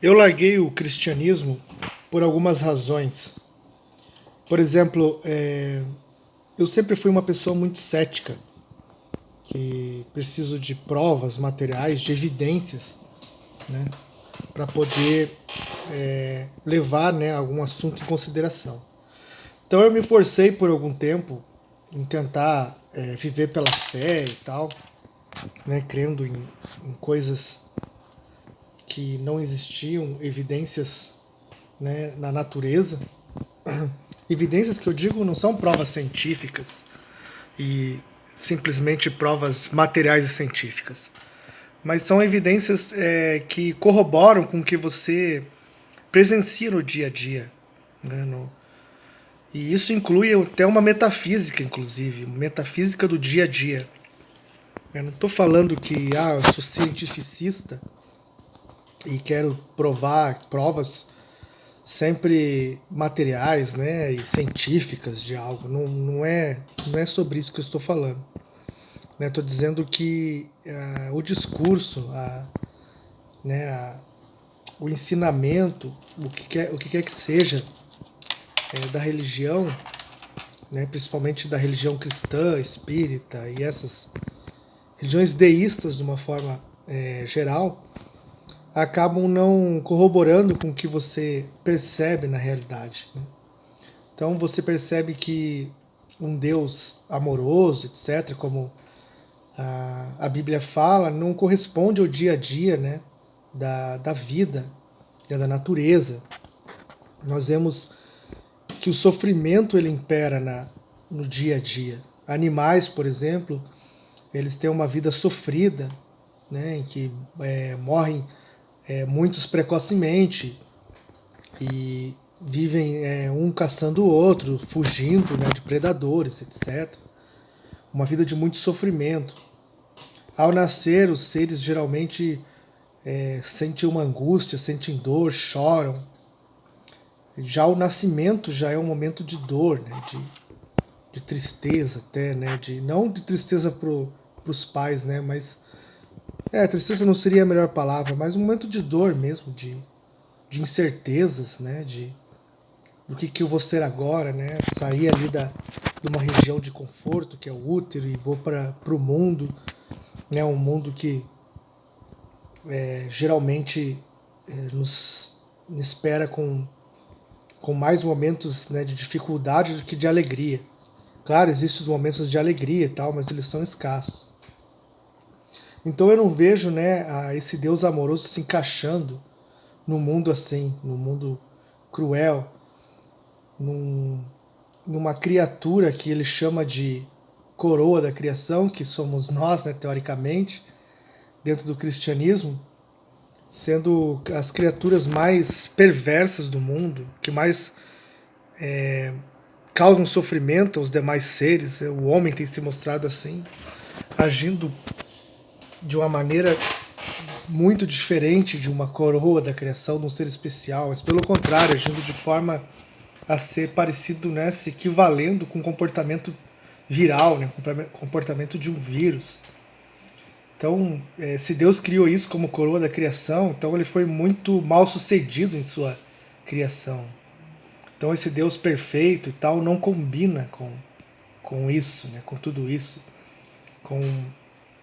Eu larguei o cristianismo por algumas razões. Por exemplo, eu sempre fui uma pessoa muito cética, que preciso de provas materiais, de evidências, né, para poder levar, né, algum assunto em consideração. Então eu me forcei por algum tempo em tentar viver pela fé e tal, né, crendo em coisas que não existiam, evidências, né, na natureza. Evidências que eu digo não são provas científicas e simplesmente provas materiais e científicas, mas são evidências que corroboram com o que você presencia no dia a dia, né, e isso inclui até uma metafísica, inclusive, metafísica do dia a dia. Eu não estou falando que eu sou cientificista e quero provar provas sempre materiais, né, e científicas de algo. Não é sobre isso que eu estou falando. Estou dizendo que o discurso, o ensinamento, o que quer que seja da religião, né, principalmente da religião cristã, espírita e essas religiões deístas de uma forma geral, acabam não corroborando com o que você percebe na realidade, né? Então você percebe que um Deus amoroso, etc., como a Bíblia fala, não corresponde ao dia a dia, né, da vida, né, da natureza. Nós vemos que o sofrimento ele impera no dia a dia. Animais, por exemplo, eles têm uma vida sofrida, né, em que morrem muitos precocemente e vivem um caçando o outro, fugindo, né, de predadores, etc. Uma vida de muito sofrimento. Ao nascer, os seres geralmente sentem uma angústia, sentem dor, choram. Já o nascimento já é um momento de dor, né, de tristeza até, né, não de tristeza para os pais, né, mas tristeza não seria a melhor palavra, mas um momento de dor mesmo, de incertezas, né, do que eu vou ser agora, né, sair ali de uma região de conforto que é o útero e vou para o mundo, né, um mundo que geralmente nos espera com mais momentos, né, de dificuldade do que de alegria. Claro, existem os momentos de alegria e tal, mas eles são escassos. Então eu não vejo, né, esse Deus amoroso se encaixando no mundo assim, no mundo cruel, num, numa criatura que ele chama de coroa da criação, que somos nós, né, teoricamente, dentro do cristianismo, sendo as criaturas mais perversas do mundo, que mais causam sofrimento aos demais seres. O homem tem se mostrado assim, agindo de uma maneira muito diferente de uma coroa da criação, de um ser especial, mas pelo contrário, agindo de forma a ser parecido, né, se equivalendo com o comportamento viral, né, comportamento de um vírus. Então, se Deus criou isso como coroa da criação, então ele foi muito mal sucedido em sua criação. Então esse Deus perfeito e tal não combina com isso, né, com tudo isso, com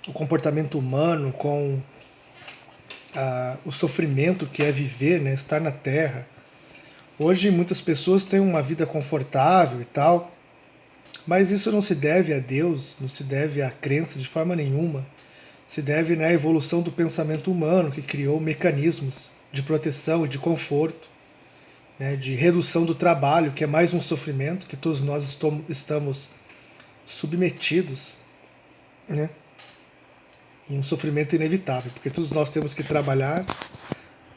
o comportamento humano, com o sofrimento que é viver, né, estar na Terra. Hoje muitas pessoas têm uma vida confortável e tal, mas isso não se deve a Deus, não se deve à crença de forma nenhuma. Se deve, né, à evolução do pensamento humano que criou mecanismos de proteção e de conforto, né, de redução do trabalho, que é mais um sofrimento que todos nós estamos submetidos, né, em um sofrimento inevitável, porque todos nós temos que trabalhar,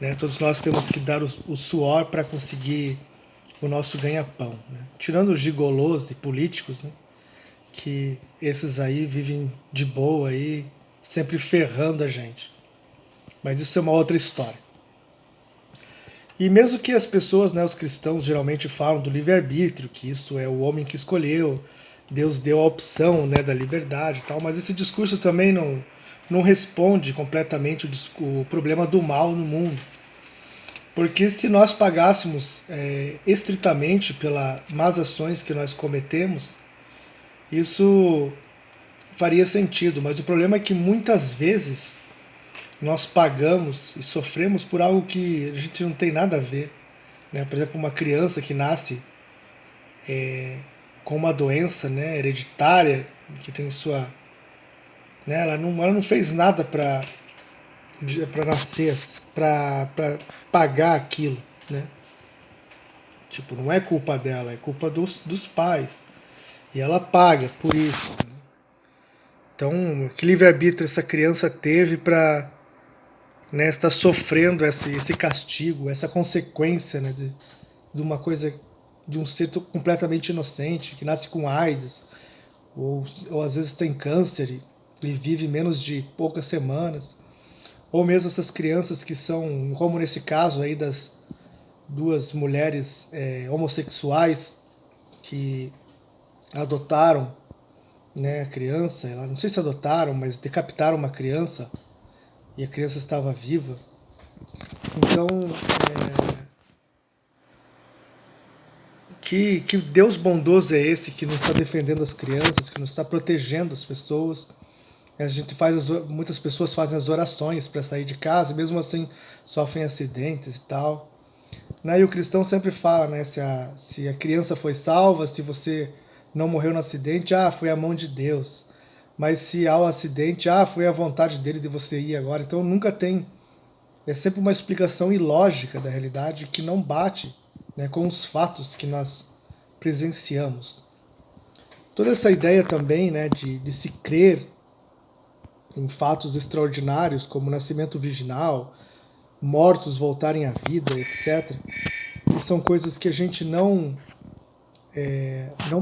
né, todos nós temos que dar o suor para conseguir o nosso ganha-pão. Né? Tirando os gigolôs e políticos, né, que esses aí vivem de boa aí, sempre ferrando a gente. Mas isso é uma outra história. E mesmo que as pessoas, né, os cristãos geralmente falam do livre-arbítrio, que isso é o homem que escolheu, Deus deu a opção, né, da liberdade e tal, mas esse discurso também não responde completamente o problema do mal no mundo. Porque se nós pagássemos estritamente pelas más ações que nós cometemos, isso faria sentido. Mas o problema é que muitas vezes nós pagamos e sofremos por algo que a gente não tem nada a ver. Né? Por exemplo, uma criança que nasce com uma doença, né, hereditária, que tem sua... Né, ela não fez nada para nascer, para pagar aquilo. Né? Tipo, não é culpa dela, é culpa dos pais. E ela paga por isso. Então, que livre-arbítrio essa criança teve para, né, estar sofrendo esse castigo, essa consequência, né, de uma coisa, de um ser completamente inocente, que nasce com AIDS, ou às vezes tem câncer e vive menos de poucas semanas. Ou mesmo essas crianças que são, como nesse caso aí das duas mulheres homossexuais que adotaram, né, a criança, não sei se adotaram, mas decapitaram uma criança e a criança estava viva. Então, que Deus bondoso é esse que nos está defendendo as crianças, que nos está protegendo as pessoas. A gente muitas pessoas fazem as orações para sair de casa e mesmo assim sofrem acidentes e tal. Né? E o cristão sempre fala, né, se a criança foi salva, se você não morreu no acidente, foi a mão de Deus. Mas se há o acidente, foi a vontade dele de você ir agora. Então nunca tem, é sempre uma explicação ilógica da realidade que não bate, né, com os fatos que nós presenciamos. Toda essa ideia também, né, de se crer em fatos extraordinários, como o nascimento virginal, mortos voltarem à vida, etc., que são coisas que a gente não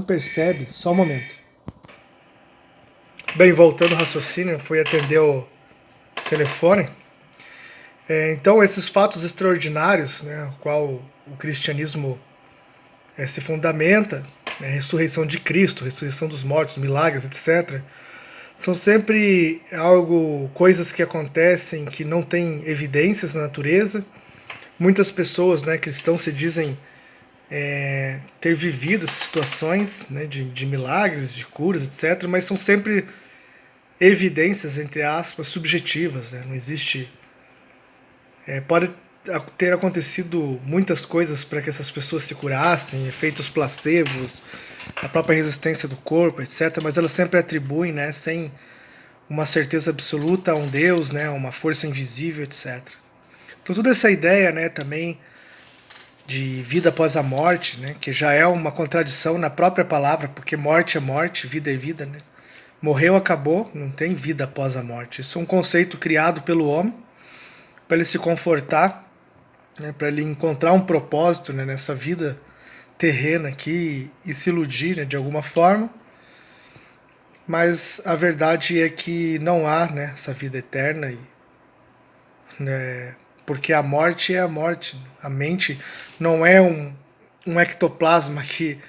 percebe. Só um momento. Bem, voltando ao raciocínio, fui atender o telefone. Então, esses fatos extraordinários, né, o qual o cristianismo se fundamenta, né, ressurreição de Cristo, ressurreição dos mortos, milagres, etc., são sempre coisas que acontecem que não têm evidências na natureza. Muitas pessoas, né, cristãos, se dizem ter vivido essas situações, né, de milagres, de curas, etc., mas são sempre evidências, entre aspas, subjetivas. Né? Não existe... pode ter acontecido muitas coisas para que essas pessoas se curassem, efeitos placebos, a própria resistência do corpo, etc., mas elas sempre atribuem, né, sem uma certeza absoluta a um Deus, né, uma força invisível, etc. Então toda essa ideia, né, também de vida após a morte, né, que já é uma contradição na própria palavra, porque morte é morte, vida é vida, né? Morreu, acabou, não tem vida após a morte. Isso é um conceito criado pelo homem para ele se confortar, né, para ele encontrar um propósito, né, nessa vida terrena aqui e se iludir, né, de alguma forma. Mas a verdade é que não há, né, essa vida eterna, né, porque a morte é a morte. A mente não é um ectoplasma que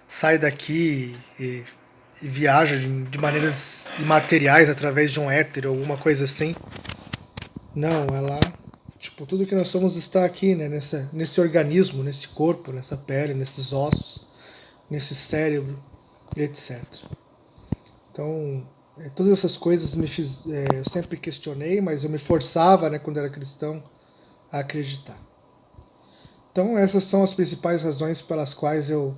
sai daqui e viaja de maneiras imateriais através de um éter ou alguma coisa assim. Não, ela... Tipo, tudo que nós somos está aqui, né, nesse organismo, nesse corpo, nessa pele, nesses ossos, nesse cérebro, etc. Então, todas essas coisas eu sempre questionei, mas eu me forçava, né, quando era cristão, a acreditar. Então, essas são as principais razões pelas quais eu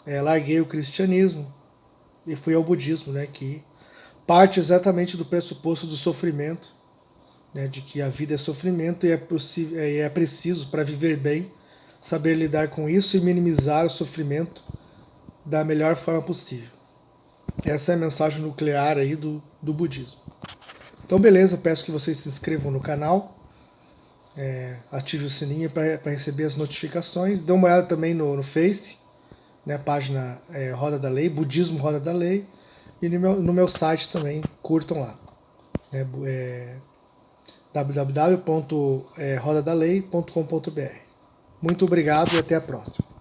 larguei o cristianismo e fui ao budismo, né, que parte exatamente do pressuposto do sofrimento, né, de que a vida é sofrimento e é preciso, para viver bem, saber lidar com isso e minimizar o sofrimento da melhor forma possível. Essa é a mensagem nuclear aí do budismo. Então beleza, peço que vocês se inscrevam no canal, ative o sininho para receber as notificações, dê uma olhada também no Face, né, página Roda da Lei, Budismo Roda da Lei, e no meu site também, curtam lá. www.rodadalei.com.br. Muito obrigado e até a próxima.